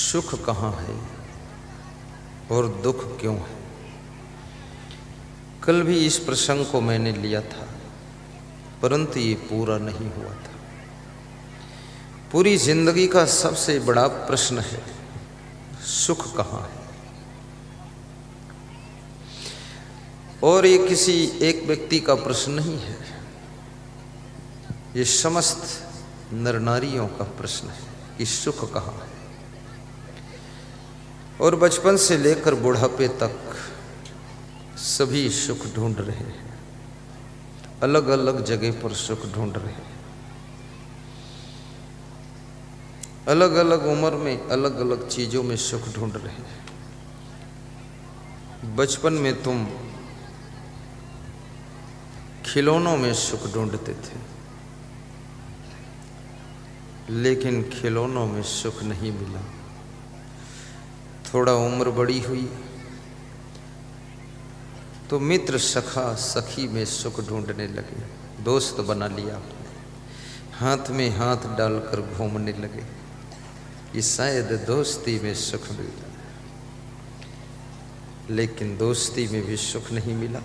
सुख कहाँ है और दुख क्यों है। कल भी इस प्रसंग को मैंने लिया था, परंतु ये पूरा नहीं हुआ था। पूरी जिंदगी का सबसे बड़ा प्रश्न है, सुख कहाँ है। और ये किसी एक व्यक्ति का प्रश्न नहीं है, ये समस्त नर नारियों का प्रश्न है कि सुख कहाँ है। और बचपन से लेकर बुढ़ापे तक सभी सुख ढूंढ रहे हैं, अलग अलग जगह पर सुख ढूंढ रहे हैं। अलग अलग उम्र में अलग अलग चीजों में सुख ढूंढ रहे हैं। बचपन में तुम खिलौनों में सुख ढूंढते थे, लेकिन खिलौनों में सुख नहीं मिला। थोड़ा उम्र बड़ी हुई तो मित्र सखा सखी में सुख ढूंढने लगे, दोस्त बना लिया आपने, हाथ में हाथ डालकर घूमने लगे कि शायद दोस्ती में सुख मिल जाए, लेकिन दोस्ती में भी सुख नहीं मिला।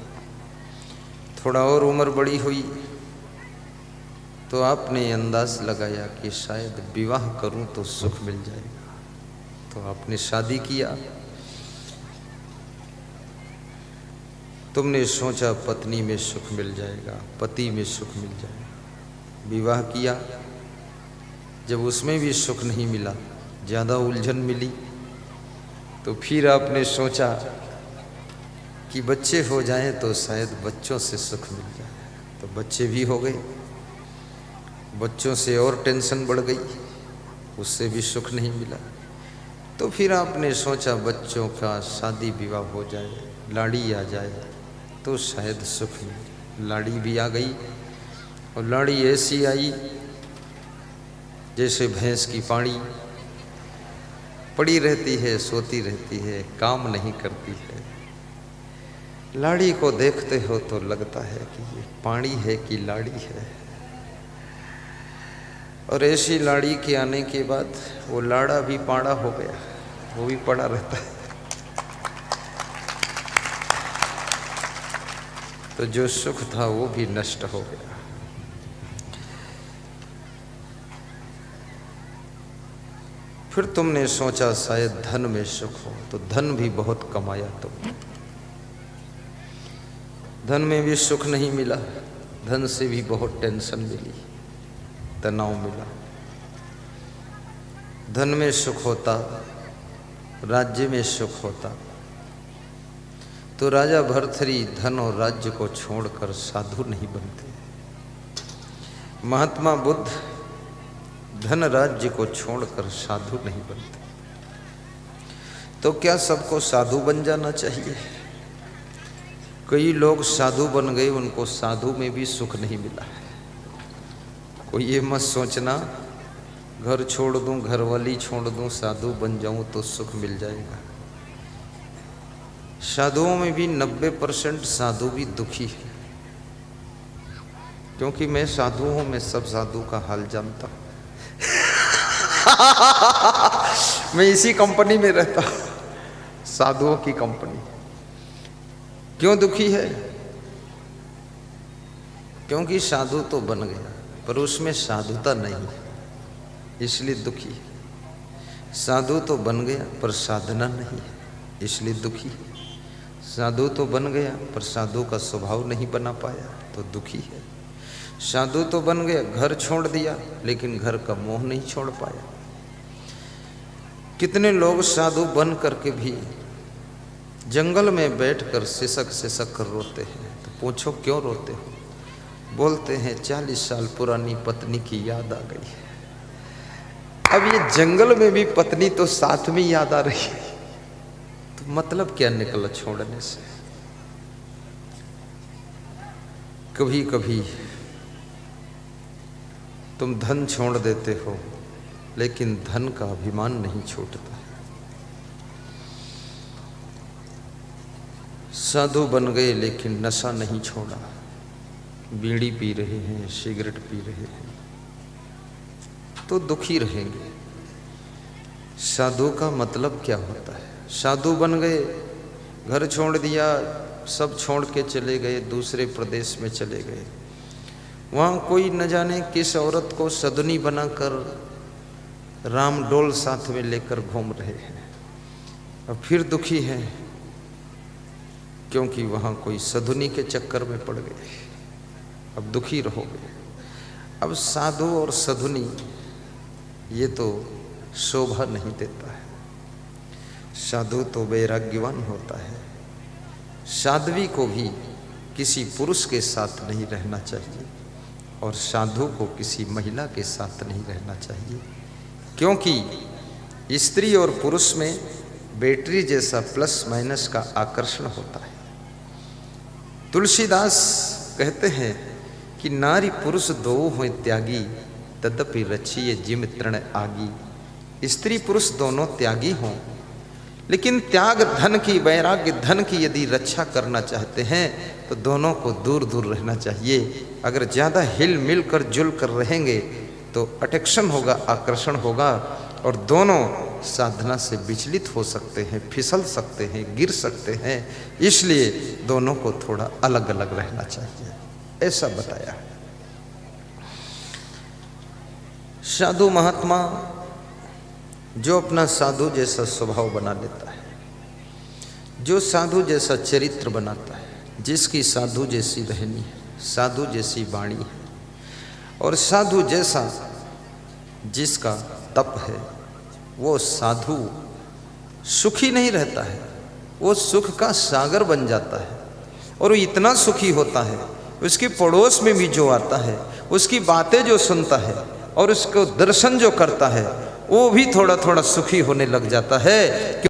थोड़ा और उम्र बड़ी हुई तो आपने अंदाज लगाया कि शायद विवाह करूं तो सुख मिल जाएगा, तो आपने शादी किया। तुमने सोचा पत्नी में सुख मिल जाएगा, पति में सुख मिल जाएगा, विवाह किया। जब उसमें भी सुख नहीं मिला, ज़्यादा उलझन मिली, तो फिर आपने सोचा कि बच्चे हो जाएं तो शायद बच्चों से सुख मिल जाए, तो बच्चे भी हो गए। बच्चों से और टेंशन बढ़ गई, उससे भी सुख नहीं मिला। तो फिर आपने सोचा बच्चों का शादी विवाह हो जाए, लाड़ी आ जाए तो शायद सुख मिले। लाड़ी भी आ गई, और लाड़ी ऐसी आई जैसे भैंस की पाड़ी, पड़ी रहती है, सोती रहती है, काम नहीं करती है। लाड़ी को देखते हो तो लगता है कि ये पाड़ी है कि लाड़ी है। और ऐसी लाड़ी के आने के बाद वो लाड़ा भी पाड़ा हो गया, वो भी पड़ा रहता है। तो जो सुख था वो भी नष्ट हो गया। फिर तुमने सोचा शायद धन में सुख हो, तो धन भी बहुत कमाया तुमने, धन में भी सुख नहीं मिला। धन से भी बहुत टेंशन मिली, तनाव मिला। धन में सुख होता, राज्य में सुख होता, तो राजा भर्तृहरि धन और राज्य को छोड़कर साधु नहीं बनते। महात्मा बुद्ध धन राज्य को छोड़कर साधु नहीं बनते। तो क्या सबको साधु बन जाना चाहिए? कई लोग साधु बन गए, उनको साधु में भी सुख नहीं मिला है। कोई ये मत सोचना घर छोड़ दूं, घरवाली छोड़ दूं, साधु बन जाऊं तो सुख मिल जाएगा। साधुओं में भी 90% साधु भी दुखी है, क्योंकि मैं साधु हूं, मैं सब साधु का हाल जानता हूं। मैं इसी कंपनी में रहता, साधुओं की कंपनी। क्यों दुखी है? क्योंकि साधु तो बन गया पर उसमें साधुता नहीं, इसलिए दुखी है। साधु तो बन गया पर साधना नहीं है, इसलिए दुखी है। साधु तो बन गया पर साधु का स्वभाव नहीं बना पाया, तो दुखी है। साधु तो बन गया, घर छोड़ दिया, लेकिन घर का मोह नहीं छोड़ पाया। कितने लोग साधु बन करके भी जंगल में बैठकर सिसक सिसक कर रोते हैं। तो पूछो क्यों रोते हो? बोलते हैं 40 साल पुरानी पत्नी की याद आ गई है। अब ये जंगल में भी पत्नी तो साथ में याद आ रही है, तो मतलब क्या निकला छोड़ने से? कभी कभी तुम धन छोड़ देते हो, लेकिन धन का अभिमान नहीं छूटता। साधु बन गए लेकिन नशा नहीं छोड़ा, बीड़ी पी रहे हैं, सिगरेट पी रहे हैं, तो दुखी रहेंगे। साधु का मतलब क्या होता है? साधु बन गए, घर छोड़ दिया, सब छोड़ के चले गए, दूसरे प्रदेश में चले गए। वहाँ कोई न जाने किस औरत को सदनी बनाकर राम डोल साथ में लेकर घूम रहे हैं। अब फिर दुखी हैं क्योंकि वहाँ कोई सदनी के चक्कर में पड़ गए। अब दुखी रहोगे। अब साधु और सधुनी ये तो शोभा नहीं देता है। साधु तो वैराग्यवान होता है। साध्वी को भी किसी पुरुष के साथ नहीं रहना चाहिए और साधु को किसी महिला के साथ नहीं रहना चाहिए, क्योंकि स्त्री और पुरुष में बैटरी जैसा प्लस माइनस का आकर्षण होता है। तुलसीदास कहते हैं कि नारी पुरुष दो हों त्यागी, तदपि रचिए जिम तृण आगी। स्त्री पुरुष दोनों त्यागी हों, लेकिन त्याग धन की, वैराग्य धन की यदि रक्षा करना चाहते हैं तो दोनों को दूर दूर रहना चाहिए। अगर ज़्यादा हिल मिल कर जुल कर रहेंगे तो अट्रैक्शन होगा, आकर्षण होगा और दोनों साधना से विचलित हो सकते हैं, फिसल सकते हैं, गिर सकते हैं। इसलिए दोनों को थोड़ा अलग अलग रहना चाहिए, ऐसा बताया। साधु महात्मा जो अपना साधु जैसा स्वभाव बना लेता है, जो साधु जैसा चरित्र बनाता है, जिसकी साधु जैसी रहनी है, साधु जैसी वाणी है और साधु जैसा जिसका तप है, वो साधु सुखी नहीं रहता है, वो सुख का सागर बन जाता है। और वो इतना सुखी होता है, उसके पड़ोस में भी जो आता है, उसकी बातें जो सुनता है और उसको दर्शन जो करता है, वो भी थोड़ा थोड़ा सुखी होने लग जाता है।